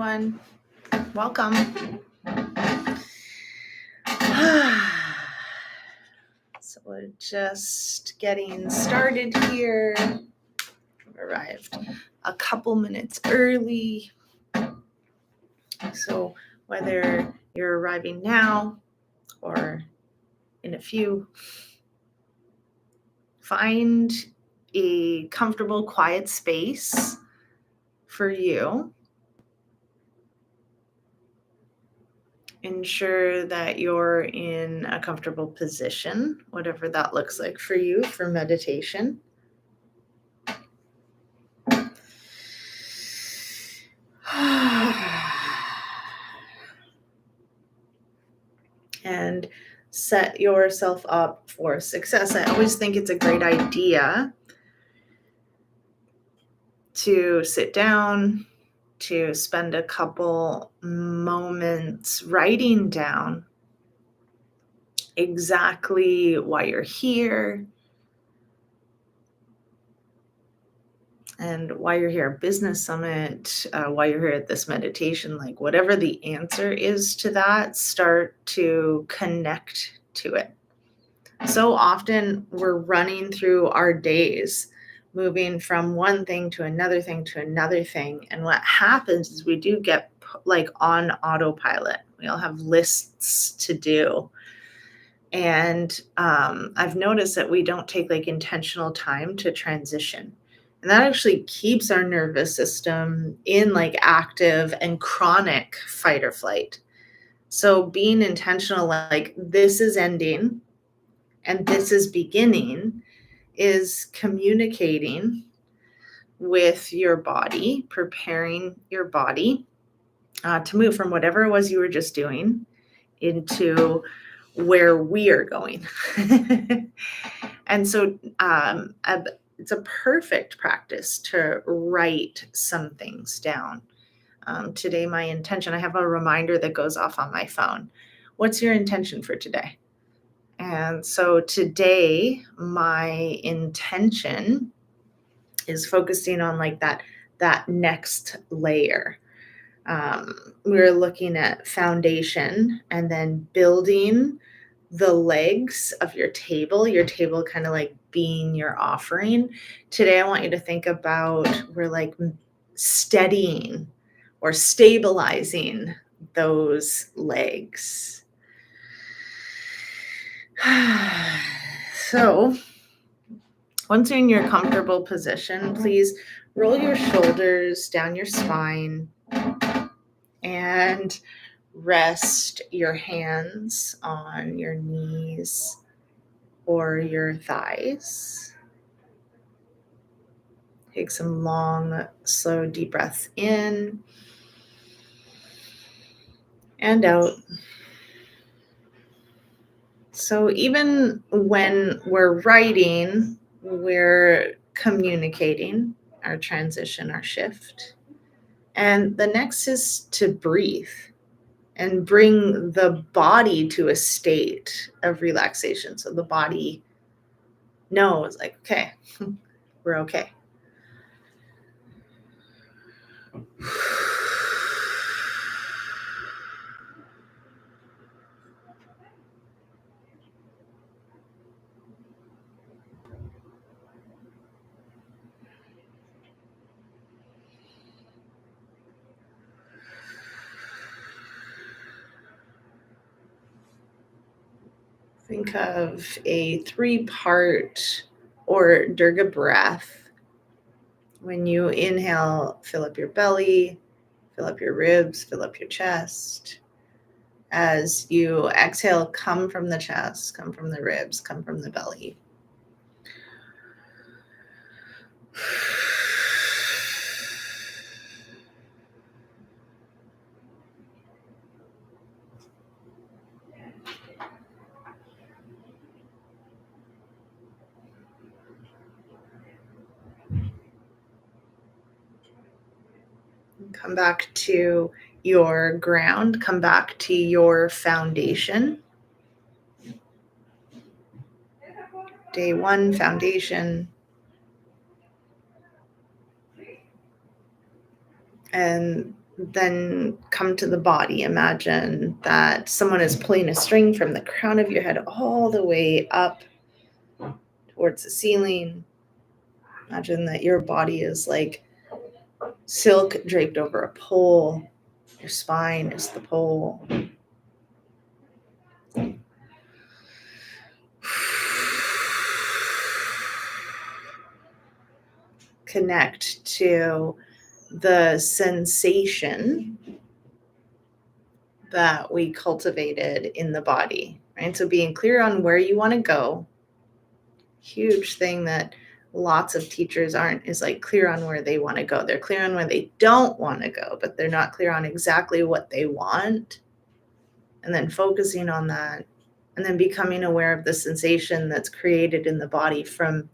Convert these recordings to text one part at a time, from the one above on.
everyone. Welcome. So we're just getting started here. Arrived a couple minutes early. So whether you're arriving now or in a few, find a comfortable, quiet space for you. Ensure that you're in a comfortable position, whatever that looks like for you for meditation. And set yourself up for success. I always think it's a great idea to sit down, to spend a couple moments writing down exactly why you're here and why you're here at Business Summit, why you're here at this meditation, like whatever the answer is to that, start to connect to it. So often we're running through our days, moving from one thing to another thing to another thing. And what happens is we do get like on autopilot. We all have lists to do. And I've noticed that we don't take like intentional time to transition. And that actually keeps our nervous system in like active and chronic fight or flight. So being intentional, like this is ending and this is beginning, is communicating with your body, preparing your body to move from whatever it was you were just doing into where we are going. And so it's a perfect practice to write some things down. Today, my intention, I have a reminder that goes off on my phone. What's your intention for today? And so today, my intention is focusing on like that next layer. We're looking at foundation and then building the legs of your table kind of like being your offering. Today, I want you to think about we're like steadying or stabilizing those legs. So once you're in your comfortable position, please roll your shoulders down your spine and rest your hands on your knees or your thighs. Take some long, slow, deep breaths in and out. So even when we're writing, we're communicating our transition, our shift. And the next is to breathe and bring the body to a state of relaxation. So the body knows, like, okay, we're okay. Think of a 3-part or Durga breath. When you inhale, fill up your belly, fill up your ribs, fill up your chest. As you exhale, come from the chest, come from the ribs, come from the belly. Come back to your ground. Come back to your foundation. Day 1, foundation. And Then come to the body. Imagine that someone is pulling a string from the crown of your head all the way up towards the ceiling. Imagine that your body is like silk draped over a pole. Your spine is the pole. Connect to the sensation that we cultivated in the body, right? So being clear on where you want to go, huge thing that lots of teachers aren't, is like clear on where they want to go. They're clear on where they don't want to go, but they're not clear on exactly what they want. And then focusing on that, and then becoming aware of the sensation that's created in the body from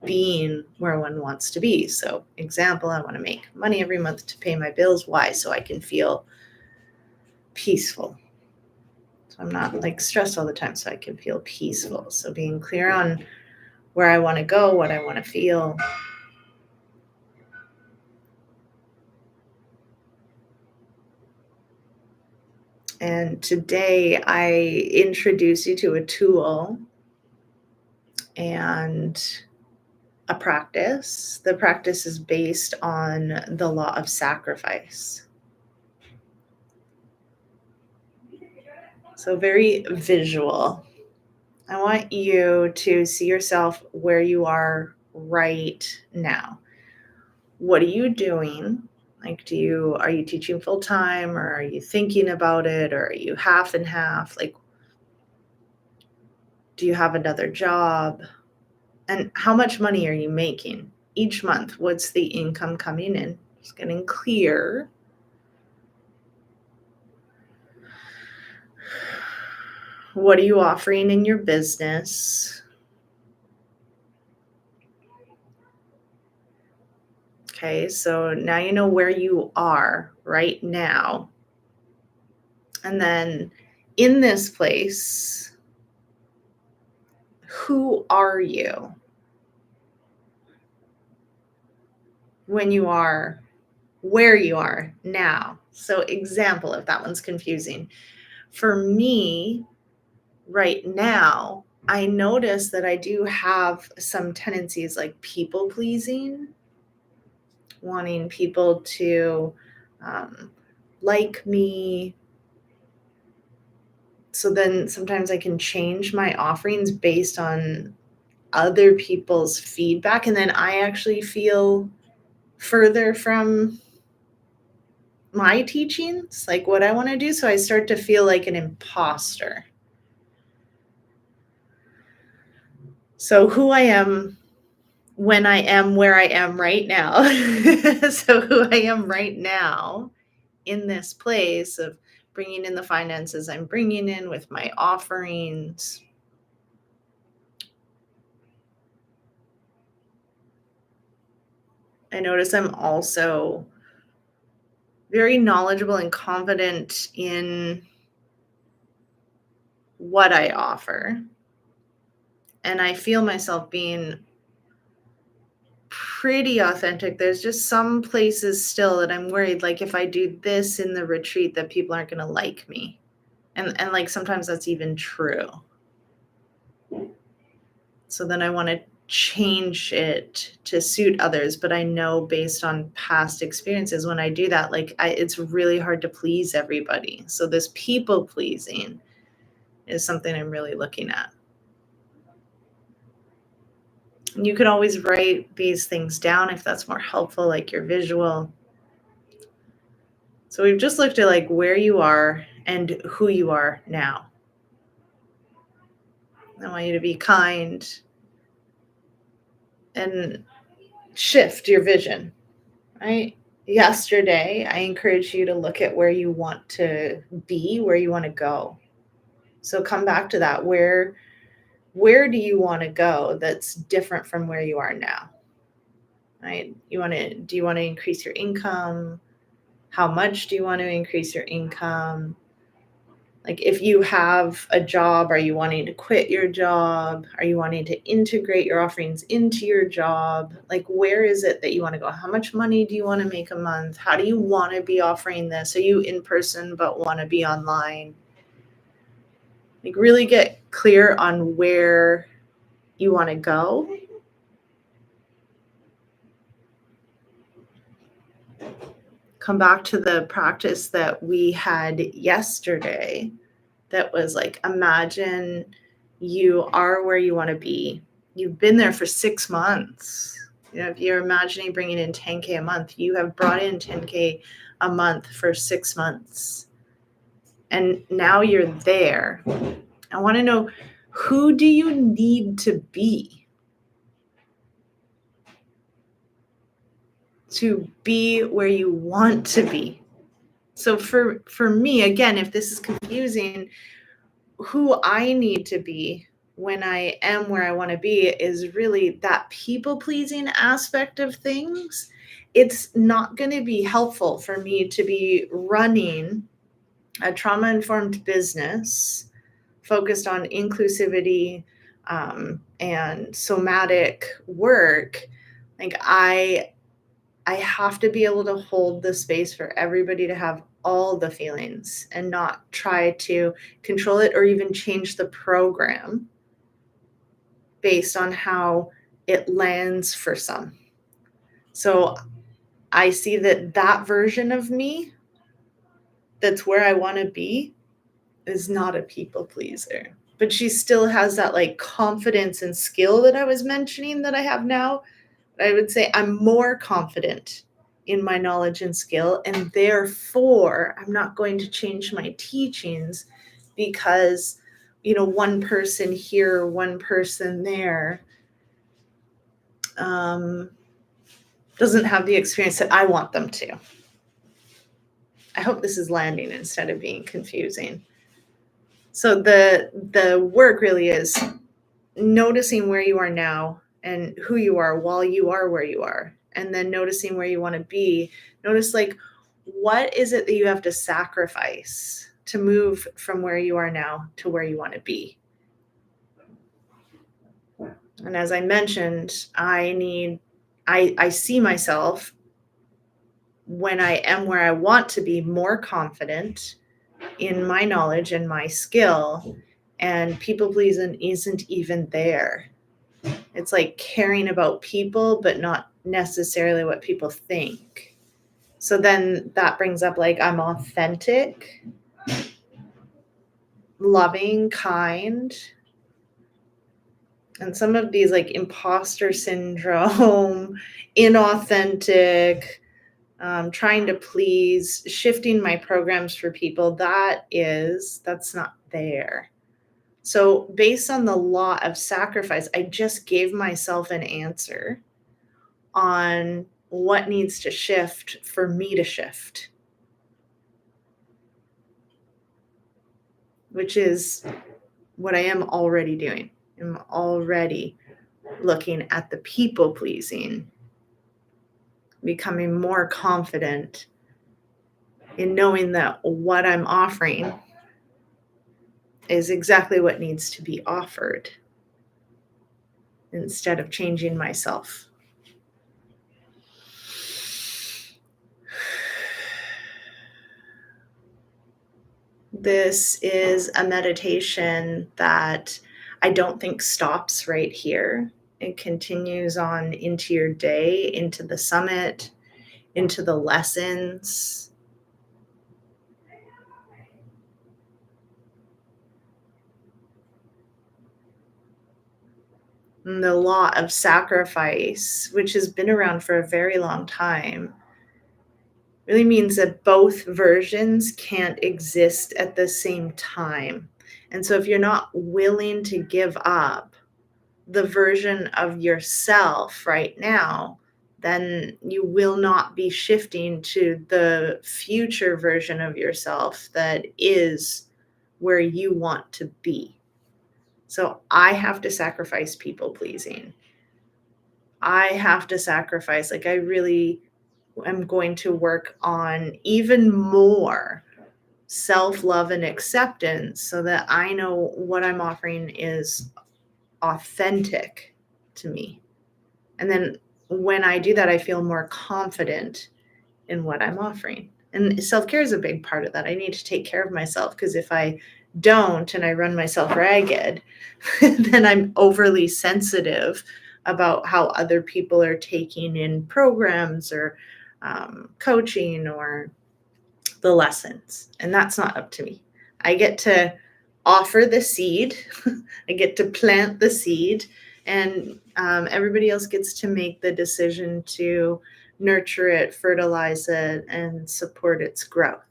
being where one wants to be. So example, I want to make money every month to pay my bills. Why? So I can feel peaceful. So I'm not like stressed all the time, so I can feel peaceful. So being clear on where I want to go, what I want to feel. And today I introduce you to a tool and a practice. The practice is based on the law of sacrifice. So very visual. I want you to see yourself where you are right now. What are you doing? Like, are you teaching full time, or are you thinking about it, or are you half and half? Like, do you have another job? And how much money are you making each month? What's the income coming in? Just getting clear. What are you offering in your business? Okay, so now you know where you are right now. And then in this place, who are you when you are where you are now? So example, if that one's confusing. For me, right now, I notice that I do have some tendencies like people pleasing, wanting people to like me. So then sometimes I can change my offerings based on other people's feedback. And then I actually feel further from my teachings, like what I want to do. So I start to feel like an imposter. So who I am when I am where I am right now. So who I am right now in this place of bringing in the finances I'm bringing in with my offerings. I notice I'm also very knowledgeable and confident in what I offer. And I feel myself being pretty authentic. There's just some places still that I'm worried, like if I do this in the retreat, that people aren't going to like me. And like sometimes that's even true. So then I want to change it to suit others, but I know based on past experiences when I do that, like it's really hard to please everybody. So this people pleasing is something I'm really looking at. And you could always write these things down if that's more helpful, like your visual. So we've just looked at like where you are and who you are now. I want you to be kind and shift your vision, right? Yesterday, I encouraged you to look at where you want to be, where you want to go. So come back to that. Where do you want to go that's different from where you are now? Right? Do you want to increase your income? How much do you want to increase your income? Like if you have a job, are you wanting to quit your job? Are you wanting to integrate your offerings into your job? Like where is it that you want to go? How much money do you want to make a month? How do you want to be offering this? Are you in person but want to be online? Like really get clear on where you want to go. Come back to the practice that we had yesterday that was like, imagine you are where you want to be. You've been there for 6 months. You know, if you're imagining bringing in 10K a month, you have brought in 10K a month for 6 months. And now you're there. I want to know, who do you need to be where you want to be? So for me, again, if this is confusing, who I need to be when I am where I want to be is really that people pleasing aspect of things. It's not going to be helpful for me to be running a trauma informed business focused on inclusivity and somatic work. Like I have to be able to hold the space for everybody to have all the feelings and not try to control it or even change the program based on how it lands for some. So I see that version of me that's where I want to be is not a people pleaser. But she still has that like confidence and skill that I was mentioning that I have now. I would say I'm more confident in my knowledge and skill, and therefore I'm not going to change my teachings because, one person here, one person there doesn't have the experience that I want them to. I hope this is landing instead of being confusing. So the work really is noticing where you are now and who you are while you are where you are, and then noticing where you want to be. Notice like, what is it that you have to sacrifice to move from where you are now to where you want to be? And as I mentioned, I see myself when I am where I want to be more confident in my knowledge and my skill, and people pleasing isn't even there. It's like caring about people, but not necessarily what people think. So then that brings up like, I'm authentic, loving, kind. And some of these like imposter syndrome, inauthentic, trying to please, shifting my programs for people, that's not there. So based on the law of sacrifice, I just gave myself an answer on what needs to shift for me to shift, which is what I am already doing. I'm already looking at the people pleasing, becoming more confident in knowing that what I'm offering is exactly what needs to be offered instead of changing myself. This is a meditation that I don't think stops right here. It continues on into your day, into the summit, into the lessons. And the law of sacrifice, which has been around for a very long time, really means that both versions can't exist at the same time. And so if you're not willing to give up the version of yourself right now, then you will not be shifting to the future version of yourself that is where you want to be. So I have to sacrifice people pleasing. I have to sacrifice, I really am going to work on even more self-love and acceptance so that I know what I'm offering is authentic to me. And then when I do that, I feel more confident in what I'm offering. And self-care is a big part of that. I need to take care of myself because if I don't and I run myself ragged, then I'm overly sensitive about how other people are taking in programs or coaching or the lessons. And that's not up to me. I get to offer the seed, I get to plant the seed, and everybody else gets to make the decision to nurture it, fertilize it, and support its growth.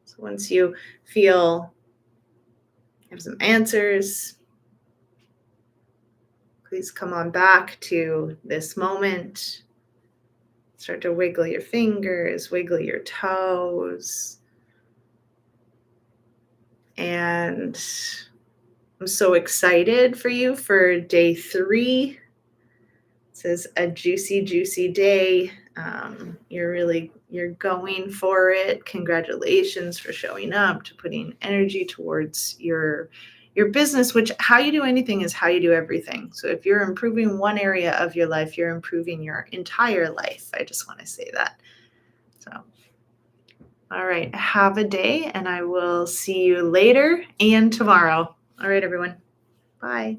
So once you feel you have some answers, please come on back to this moment. Start to wiggle your fingers, wiggle your toes. And I'm so excited for you for day 3. It says a juicy, juicy day. You're going for it. Congratulations for showing up, to putting energy towards your business, which how you do anything is how you do everything. So if you're improving one area of your life, you're improving your entire life. I just want to say that. So, all right, have a day, and I will see you later and tomorrow. All right, everyone. Bye.